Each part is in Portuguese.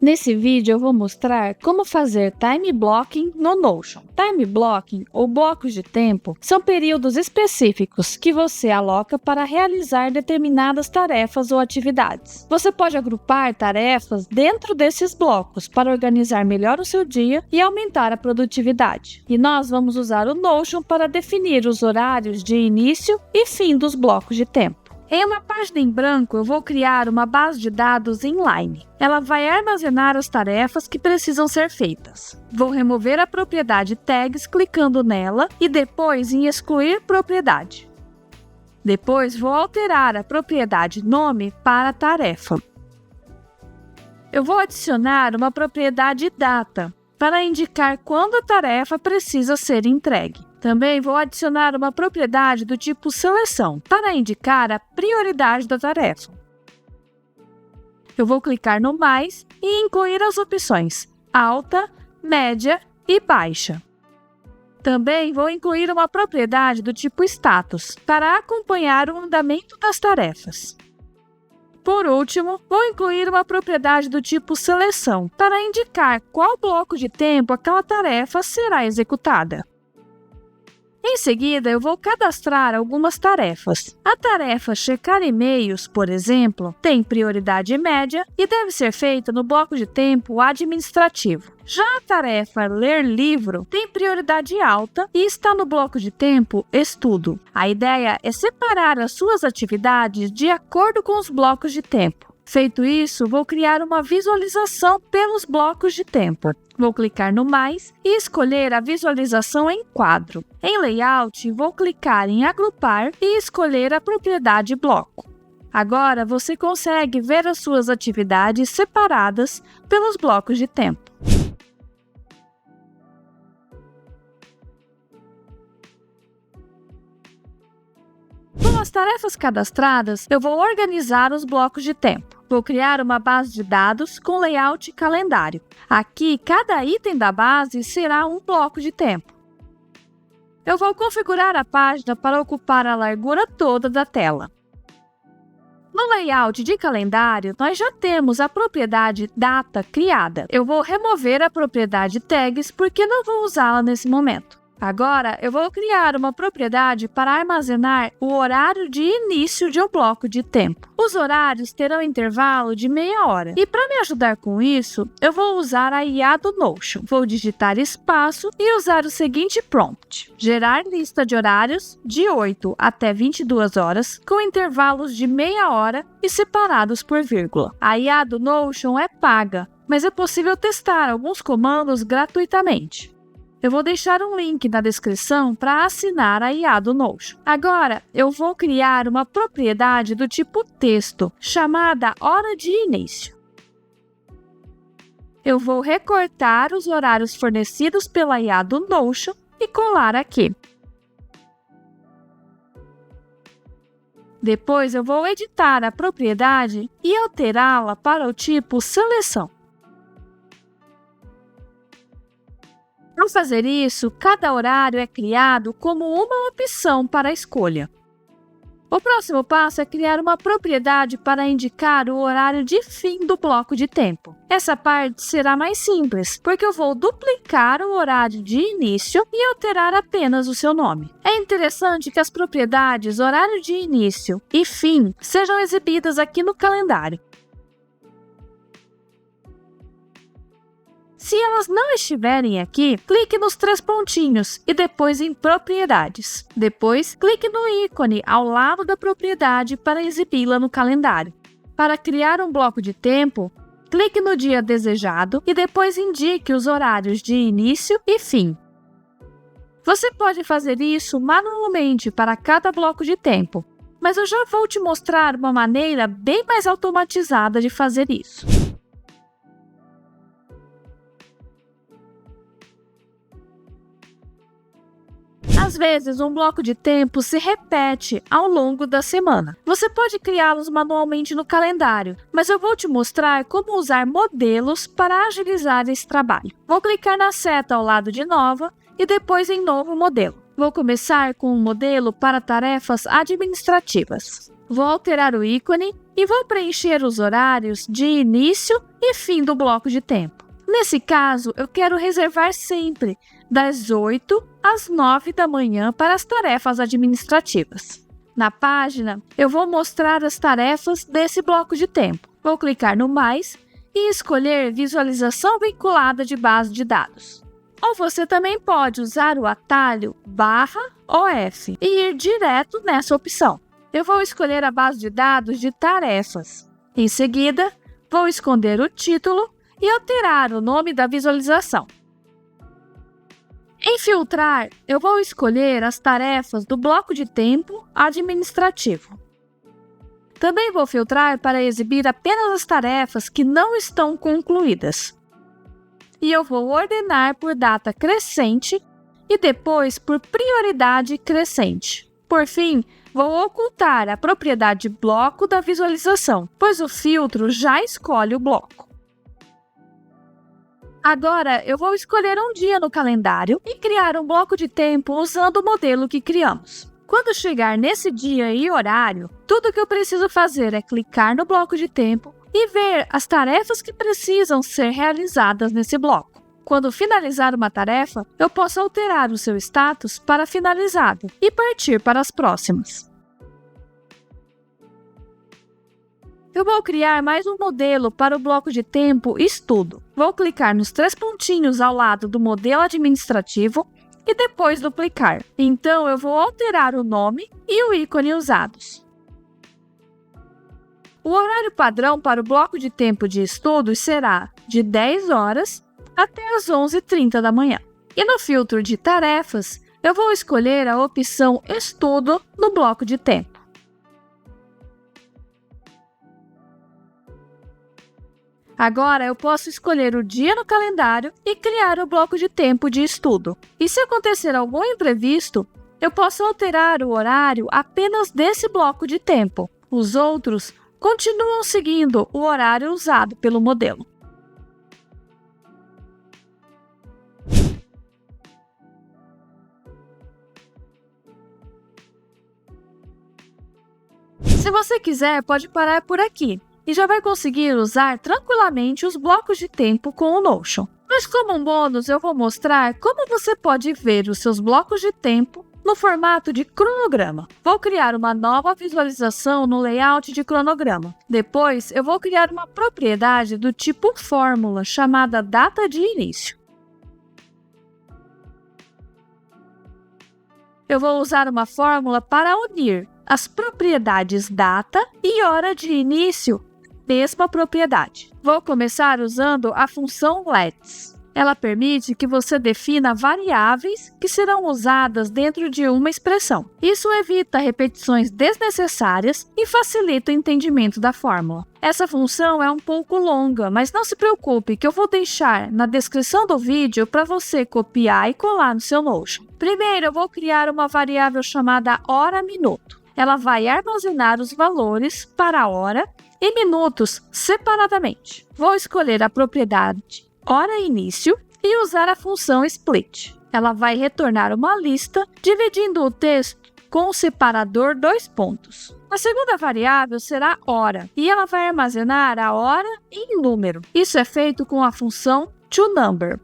Nesse vídeo eu vou mostrar como fazer time blocking no Notion. Time blocking, ou blocos de tempo, são períodos específicos que você aloca para realizar determinadas tarefas ou atividades. Você pode agrupar tarefas dentro desses blocos para organizar melhor o seu dia e aumentar a produtividade. E nós vamos usar o Notion para definir os horários de início e fim dos blocos de tempo. Em uma página em branco, eu vou criar uma base de dados inline. Ela vai armazenar as tarefas que precisam ser feitas. Vou remover a propriedade tags clicando nela e depois em excluir propriedade. Depois vou alterar a propriedade nome para tarefa. Eu vou adicionar uma propriedade data para indicar quando a tarefa precisa ser entregue. Também vou adicionar uma propriedade do tipo seleção, para indicar a prioridade da tarefa. Eu vou clicar no mais e incluir as opções alta, média e baixa. Também vou incluir uma propriedade do tipo status, para acompanhar o andamento das tarefas. Por último, vou incluir uma propriedade do tipo seleção, para indicar qual bloco de tempo aquela tarefa será executada. Em seguida, eu vou cadastrar algumas tarefas. A tarefa checar e-mails, por exemplo, tem prioridade média e deve ser feita no bloco de tempo administrativo. Já a tarefa ler livro tem prioridade alta e está no bloco de tempo estudo. A ideia é separar as suas atividades de acordo com os blocos de tempo. Feito isso, vou criar uma visualização pelos blocos de tempo. Vou clicar no mais e escolher a visualização em quadro. Em layout, vou clicar em agrupar e escolher a propriedade bloco. Agora você consegue ver as suas atividades separadas pelos blocos de tempo. Com as tarefas cadastradas, eu vou organizar os blocos de tempo. Vou criar uma base de dados com layout e calendário. Aqui, cada item da base será um bloco de tempo. Eu vou configurar a página para ocupar a largura toda da tela. No layout de calendário, nós já temos a propriedade data criada. Eu vou remover a propriedade tags porque não vou usá-la nesse momento. Agora, eu vou criar uma propriedade para armazenar o horário de início de um bloco de tempo. Os horários terão intervalo de meia hora. E para me ajudar com isso, eu vou usar a IA do Notion. Vou digitar espaço e usar o seguinte prompt: gerar lista de horários de 8 até 22 horas, com intervalos de meia hora e separados por vírgula. A IA do Notion é paga, mas é possível testar alguns comandos gratuitamente. Eu vou deixar um link na descrição para assinar a IA do Notion. Agora, eu vou criar uma propriedade do tipo texto, chamada hora de início. Eu vou recortar os horários fornecidos pela IA do Notion e colar aqui. Depois, eu vou editar a propriedade e alterá-la para o tipo seleção. Ao fazer isso, cada horário é criado como uma opção para a escolha. O próximo passo é criar uma propriedade para indicar o horário de fim do bloco de tempo. Essa parte será mais simples, porque eu vou duplicar o horário de início e alterar apenas o seu nome. É interessante que as propriedades horário de início e fim sejam exibidas aqui no calendário. Se elas não estiverem aqui, clique nos 3 pontinhos e depois em Propriedades. Depois, clique no ícone ao lado da propriedade para exibi-la no calendário. Para criar um bloco de tempo, clique no dia desejado e depois indique os horários de início e fim. Você pode fazer isso manualmente para cada bloco de tempo, mas eu já vou te mostrar uma maneira bem mais automatizada de fazer isso. Às vezes, um bloco de tempo se repete ao longo da semana. Você pode criá-los manualmente no calendário, mas eu vou te mostrar como usar modelos para agilizar esse trabalho. Vou clicar na seta ao lado de Nova e depois em Novo Modelo. Vou começar com um modelo para tarefas administrativas. Vou alterar o ícone e vou preencher os horários de início e fim do bloco de tempo. Nesse caso, eu quero reservar sempre das 8 às 9 da manhã para as tarefas administrativas. Na página, eu vou mostrar as tarefas desse bloco de tempo. Vou clicar no mais e escolher visualização vinculada de base de dados. Ou você também pode usar o atalho /OF e ir direto nessa opção. Eu vou escolher a base de dados de tarefas. Em seguida, vou esconder o título e alterar o nome da visualização. Em filtrar, eu vou escolher as tarefas do bloco de tempo administrativo. Também vou filtrar para exibir apenas as tarefas que não estão concluídas. E eu vou ordenar por data crescente e depois por prioridade crescente. Por fim, vou ocultar a propriedade bloco da visualização, pois o filtro já escolhe o bloco. Agora, eu vou escolher um dia no calendário e criar um bloco de tempo usando o modelo que criamos. Quando chegar nesse dia e horário, tudo que eu preciso fazer é clicar no bloco de tempo e ver as tarefas que precisam ser realizadas nesse bloco. Quando finalizar uma tarefa, eu posso alterar o seu status para finalizado e partir para as próximas. Eu vou criar mais um modelo para o bloco de tempo Estudo. Vou clicar nos 3 pontinhos ao lado do modelo administrativo e depois duplicar. Então, eu vou alterar o nome e o ícone usados. O horário padrão para o bloco de tempo de estudos será de 10 horas até as 11h30 da manhã. E no filtro de tarefas, eu vou escolher a opção Estudo no bloco de tempo. Agora, eu posso escolher o dia no calendário e criar o bloco de tempo de estudo. E se acontecer algum imprevisto, eu posso alterar o horário apenas desse bloco de tempo. Os outros continuam seguindo o horário usado pelo modelo. Se você quiser, pode parar por aqui e já vai conseguir usar tranquilamente os blocos de tempo com o Notion. Mas como um bônus, eu vou mostrar como você pode ver os seus blocos de tempo no formato de cronograma. Vou criar uma nova visualização no layout de cronograma. Depois, eu vou criar uma propriedade do tipo fórmula chamada data de início. Eu vou usar uma fórmula para unir as propriedades data e hora de início, mesma propriedade. Vou começar usando a função lets. Ela permite que você defina variáveis que serão usadas dentro de uma expressão. Isso evita repetições desnecessárias e facilita o entendimento da fórmula. Essa função é um pouco longa, mas não se preocupe que eu vou deixar na descrição do vídeo para você copiar e colar no seu Notion. Primeiro, eu vou criar uma variável chamada hora-minuto. Ela vai armazenar os valores para a hora e minutos separadamente. Vou escolher a propriedade hora início e usar a função split. Ela vai retornar uma lista dividindo o texto com o separador 2 pontos. A segunda variável será hora e ela vai armazenar a hora em número. Isso é feito com a função toNumber.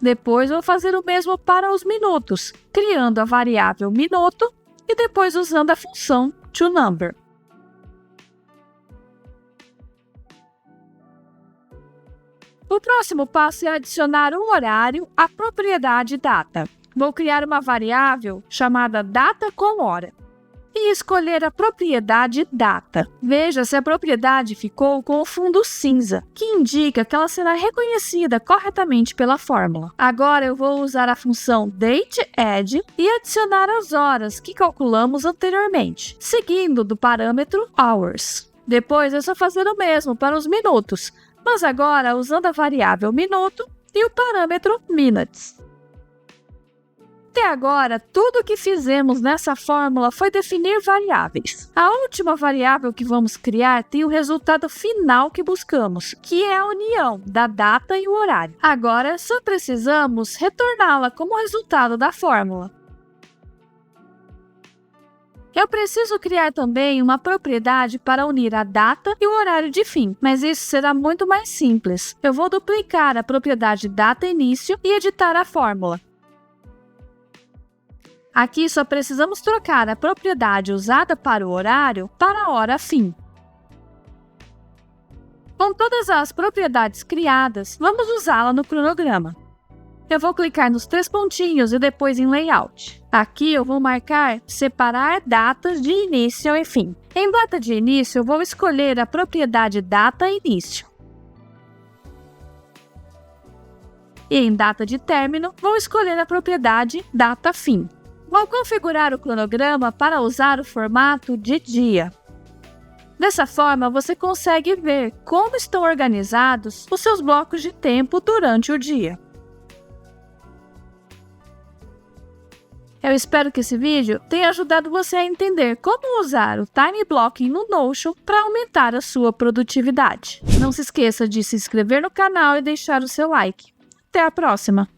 Depois vou fazer o mesmo para os minutos, criando a variável minuto e depois usando a função toNumber. O próximo passo é adicionar o horário à propriedade data. Vou criar uma variável chamada data com hora e escolher a propriedade data. Veja se a propriedade ficou com o fundo cinza, que indica que ela será reconhecida corretamente pela fórmula. Agora eu vou usar a função dateAdd e adicionar as horas que calculamos anteriormente, seguindo do parâmetro hours. Depois é só fazer o mesmo para os minutos, mas agora usando a variável minuto e o parâmetro minutes. Até agora, tudo o que fizemos nessa fórmula foi definir variáveis. A última variável que vamos criar tem o resultado final que buscamos, que é a união da data e o horário. Agora, só precisamos retorná-la como resultado da fórmula. Eu preciso criar também uma propriedade para unir a data e o horário de fim, mas isso será muito mais simples. Eu vou duplicar a propriedade data início e editar a fórmula. Aqui só precisamos trocar a propriedade usada para o horário para a hora fim. Com todas as propriedades criadas, vamos usá-la no cronograma. Eu vou clicar nos 3 pontinhos e depois em Layout. Aqui eu vou marcar Separar datas de início e fim. Em data de início, eu vou escolher a propriedade data início. E em data de término, vou escolher a propriedade data fim. Vou configurar o cronograma para usar o formato de dia. Dessa forma, você consegue ver como estão organizados os seus blocos de tempo durante o dia. Eu espero que esse vídeo tenha ajudado você a entender como usar o Time Blocking no Notion para aumentar a sua produtividade. Não se esqueça de se inscrever no canal e deixar o seu like. Até a próxima!